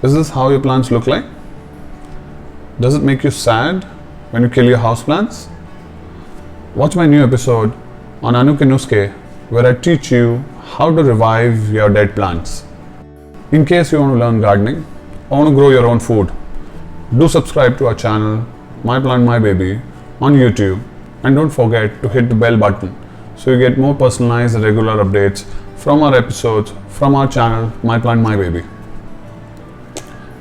Is this how your plants look like? Does it make you sad when you kill your houseplants? Watch my new episode on Annu Ke Nuskhe, where I teach you how to revive your dead plants. In case you want to learn gardening or want to grow your own food, do subscribe to our channel, My Plant My Baby, on YouTube, and don't forget to hit the bell button so you get more personalized and regular updates from our episodes from our channel, My Plant My Baby.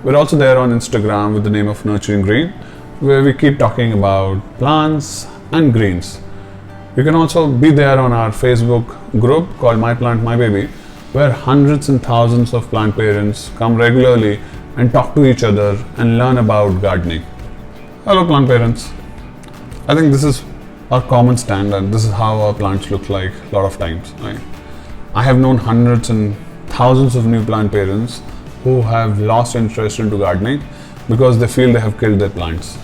We're also there on Instagram with the name of Nurturing Green, where we keep talking about plants and greens. You can also be there on our Facebook group called My Plant My Baby, where hundreds and thousands of plant parents come regularly and talk to each other and learn about gardening. Hello plant parents. I think this is our common standard. This is how our plants look like a lot of times. Right? I have known hundreds and thousands of new plant parents who have lost interest into gardening because they feel they have killed their plants.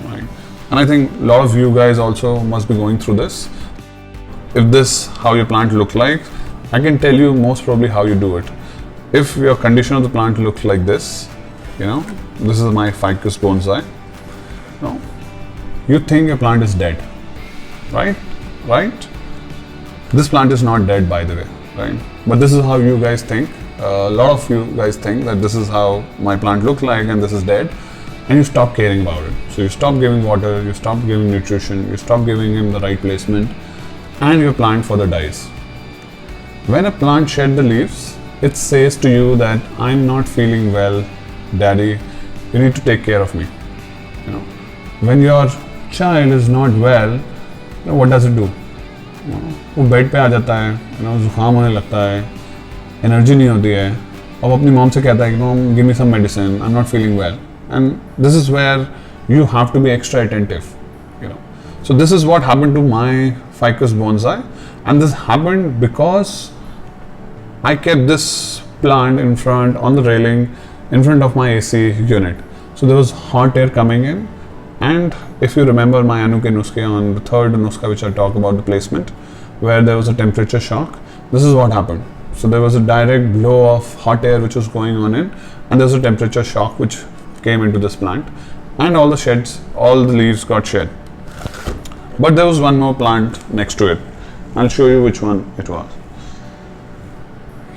Right? And I think a lot of you guys also must be going through this. If this how your plant look like, I can tell you most probably how you do it. If your condition of the plant looks like this, this is my ficus bonsai. You think your plant is dead, right? This plant is not dead, by the way, right? But this is how you guys think. A lot of you guys think that this is how my plant looks like and this is dead, and you stop caring about it. So you stop giving water, you stop giving nutrition, you stop giving him the right placement, and your plant further dies. When a plant sheds the leaves, it says to you that I'm not feeling well, daddy, you need to take care of me. When your child is not well, what does it do? वो bed पे आ जाता है, जुकाम होने लगता है, energy नहीं होती है, अब अपनी मॉम से कहता है कि mom give me some medicine, I am not feeling well, and this is where you have to be extra attentive. So this is what happened to my ficus bonsai, and this happened because I kept this plant in front on the railing in front of my AC unit. So there was hot air coming in, and if you remember my Annu Ke Nuskhe on the third nuskha which I talk about the placement, where there was a temperature shock, this is what happened. So there was a direct blow of hot air which was going on in, and there was a temperature shock which came into this plant, and all the leaves got shed. But there was one more plant next to it. I'll show you which one it was.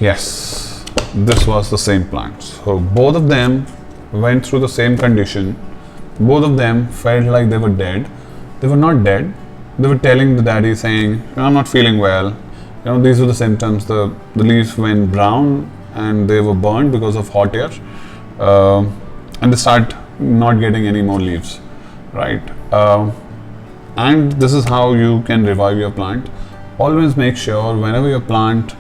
Yes, this was the same plant. So both of them went through the same condition. Both of them felt like they were dead. They were not dead. They were telling the daddy, saying, I'm not feeling well. These were the symptoms. The leaves went brown and they were burned because of hot air. And they start not getting any more leaves, right? And this is how you can revive your plant. Always make sure whenever your plant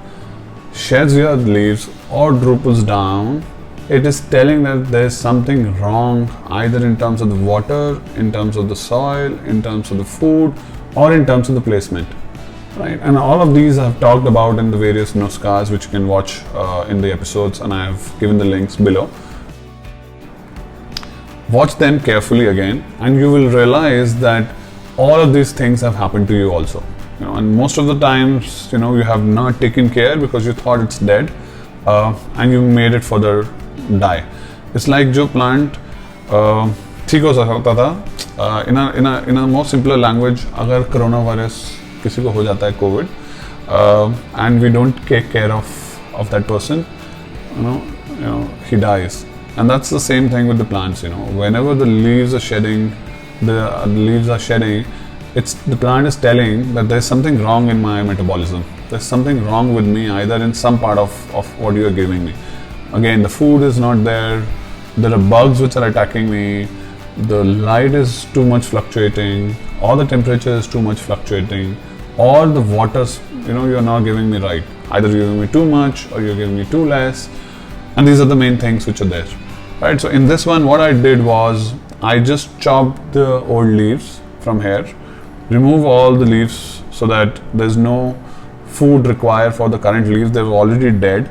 sheds your leaves or drooples down, it is telling that there is something wrong, either in terms of the water, in terms of the soil, in terms of the food, or in terms of the placement, right? And all of these I've talked about in the various nuskas which you can watch in the episodes, and I have given the links below. Watch them carefully again, and you will realize that all of these things have happened to you also. And most of the times, you have not taken care because you thought it's dead, and you made it further die. It's like जो plant ठीक हो सकता था in a more simpler language. अगर corona virus किसी को हो जाता है COVID, and we don't take care of that person, he dies. And that's the same thing with the plants. Whenever the leaves are shedding, the plant is telling that there's something wrong in my metabolism. There's something wrong with me, either in some part of what you are giving me. Again, the food is not there, there are bugs which are attacking me, the light is too much fluctuating, or the temperature is too much fluctuating, or the waters, you're not giving me right. Either you're giving me too much or you're giving me too less, and these are the main things which are there, right? So in this one, what I did was, I just chopped the old leaves from here, remove all the leaves so that there's no food required for the current leaves, they were already dead.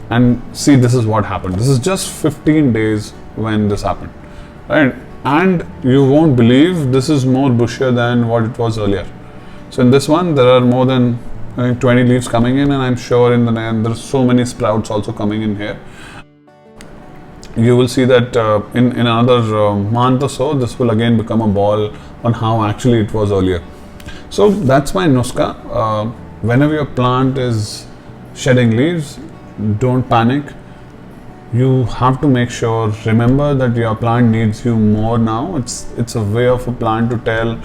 And see, this is what happened. This is just 15 days when this happened, right? And you won't believe this is more bushier than what it was earlier. So in this one, there are more than 20 leaves coming in, and I'm sure in the end, there's so many sprouts also coming in here. you will see that in another month or so, this will again become a ball on how actually it was earlier. So that's my nuska. Whenever your plant is shedding leaves, don't panic. You have to make sure, remember that your plant needs you more now. It's a way of a plant to tell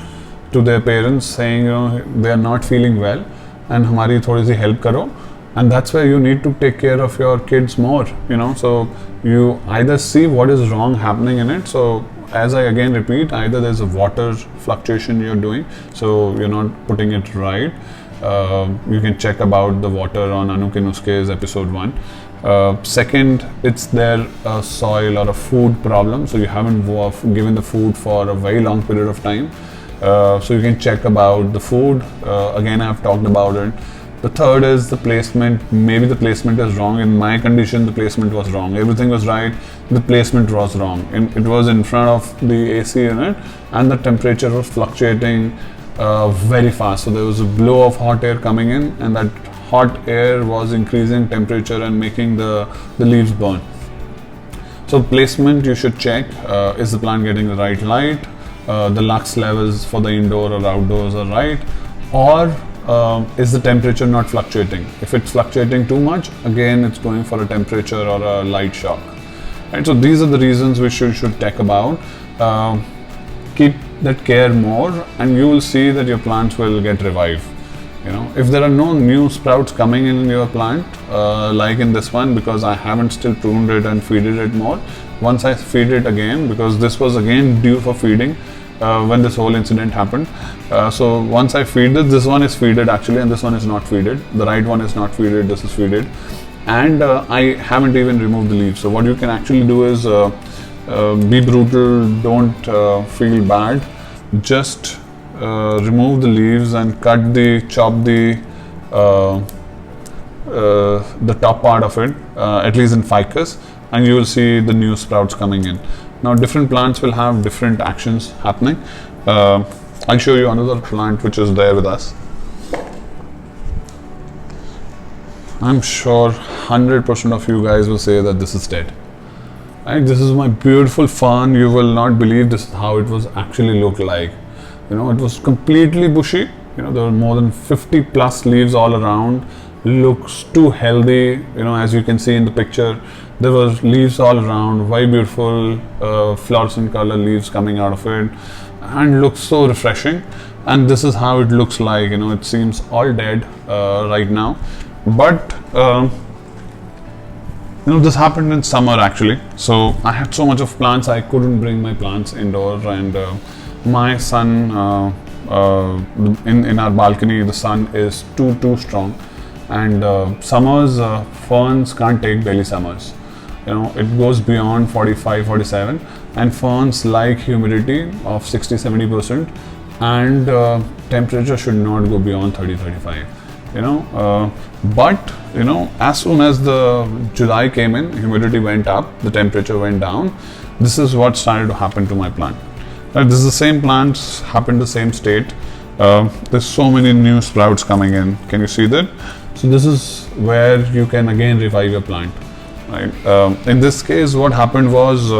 to their parents, saying, you know, they are not feeling well and hamari thodi si help karo. And that's where you need to take care of your kids more, you know. So you either see what is wrong happening in it. So as I again repeat, either there's a water fluctuation you're doing, so you're not putting it right. You can check about the water on Annu Ke Nuskhe's episode 1. Second, it's their soil or a food problem, so you haven't given the food for a very long period of time. So you can check about the food. Again, I've talked about it. The third is the placement. Maybe the placement is wrong. In my condition, the placement was wrong. Everything was right, the placement was wrong. It was in front of the AC unit, and the temperature was fluctuating very fast. So there was a blow of hot air coming in, and that hot air was increasing temperature and making the leaves burn. So placement you should check. Is the plant getting the right light? The lux levels for the indoor or outdoors are right? Or is the temperature not fluctuating? If it's fluctuating too much, again it's going for a temperature or a light shock. Right? So these are the reasons we should check about. Keep that care more, and you will see that your plants will get revived. You know, if there are no new sprouts coming in your plant, like in this one, because I haven't still pruned it and feeded it more. Once I feed it again, because this was again due for feeding when this whole incident happened. So once I feed this one is feeded actually, and this one is not feeded. The right one is not feeded, this is feeded. And I haven't even removed the leaves. So what you can actually do is be brutal, don't feel bad. Just remove the leaves and chop the top part of it, at least in ficus, and you will see the new sprouts coming in. Now different plants will have different actions happening. I'll show you another plant which is there with us. I'm sure 100% of you guys will say that this is dead. Right? This is my beautiful fern. You will not believe this is how it was actually look like. You know, it was completely bushy. You know, there were more than 50 plus leaves all around. Looks too healthy. You know, as you can see in the picture, there were leaves all around. Very beautiful fluorescent color leaves coming out of it, and looks so refreshing. And this is how it looks like. You know, it seems all dead right now, but you know, this happened in summer actually. So I had so much of plants, I couldn't bring my plants indoor, and my sun in our balcony, the sun is too strong, and summers, ferns can't take belly summers. You know, it goes beyond 45, 47, and ferns like humidity of 60-70%, and temperature should not go beyond 30-35. You know, but you know, as soon as the July came in, humidity went up, the temperature went down. This is what started to happen to my plant. This is the same plants, happened the same state. There's so many new sprouts coming in. Can you see that? So this is where you can again revive your plant. Right? In this case, what happened was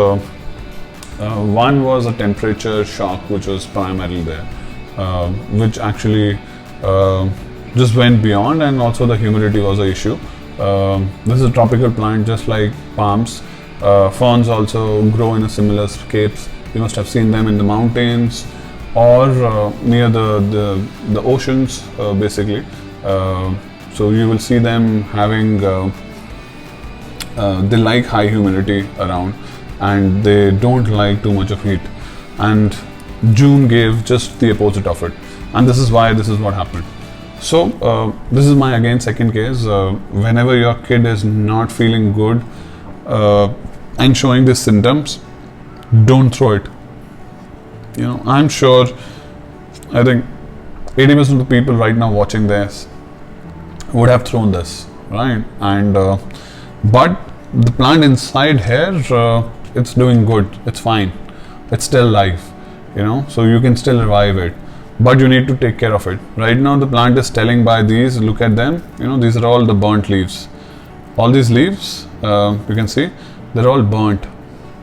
one was a temperature shock, which was primarily there, which actually just went beyond, and also the humidity was an issue. This is a tropical plant, just like palms. Ferns also grow in a similar scapes. You must have seen them in the mountains or near the oceans, basically. So you will see them having, they like high humidity around, and they don't like too much of heat. And June gave just the opposite of it, and this is why this is what happened. So this is my again second case. Whenever your kid is not feeling good and showing these symptoms, don't throw it. You know, I'm sure, I think 80% of the people right now watching this would have thrown this, right? And but the plant inside here, it's doing good, it's fine, it's still alive, you know, so you can still revive it, but you need to take care of it. Right now the plant is telling by these, look at them, you know, these are all the burnt leaves. All these leaves, you can see, they're all burnt.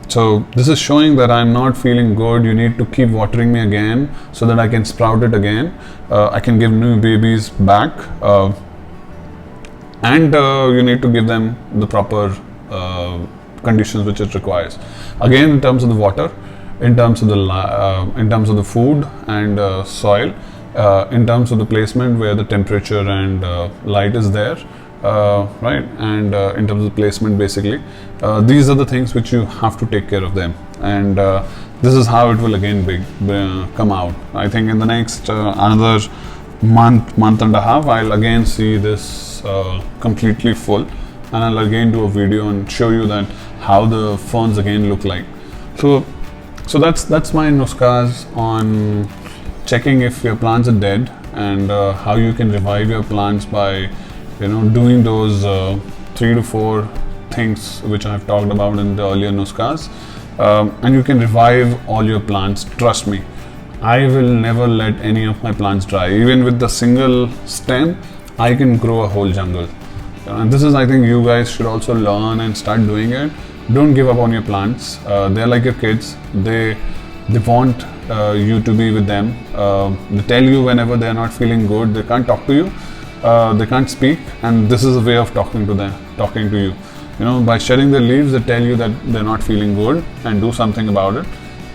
So this is showing that I'm not feeling good. You need to keep watering me again so that I can sprout it again. I can give new babies back, and you need to give them the proper conditions which it requires. Again, in terms of the water, in terms of the food and soil, in terms of the placement where the temperature and light is there, right, and in terms of placement, basically these are the things which you have to take care of them, and this is how it will again come out. I think in the next another month and a half, I'll again see this completely full, and I'll again do a video and show you that how the ferns again look like. So that's my nuskas on checking if your plants are dead, and how you can revive your plants by doing those 3 to 4 things which I have talked about in the earlier nuskas, and you can revive all your plants. Trust me, I will never let any of my plants dry. Even with the single stem, I can grow a whole jungle. And this is, I think, you guys should also learn and start doing it. Don't give up on your plants. They're like your kids. They want you to be with them. They tell you whenever they're not feeling good. They can't talk to you. They can't speak, and this is a way of talking to you. By shedding their leaves, they tell you that they're not feeling good and do something about it.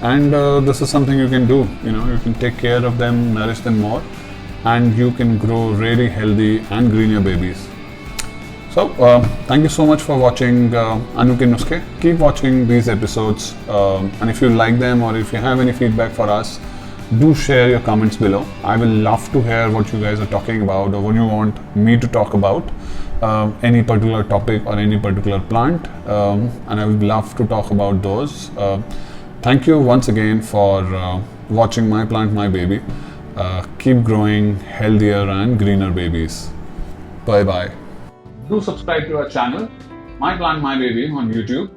And this is something you can do. You can take care of them, nourish them more, and you can grow really healthy and greener babies. So thank you so much for watching Annu Ke Nuskhe. Keep watching these episodes, and if you like them or if you have any feedback for us, do share your comments below. I will love to hear what you guys are talking about or what you want me to talk about, any particular topic or any particular plant, and I would love to talk about those. Thank you once again for watching My Plant, My Baby. Keep growing healthier and greener babies. Bye bye. Do subscribe to our channel, My Plant, My Baby, on YouTube.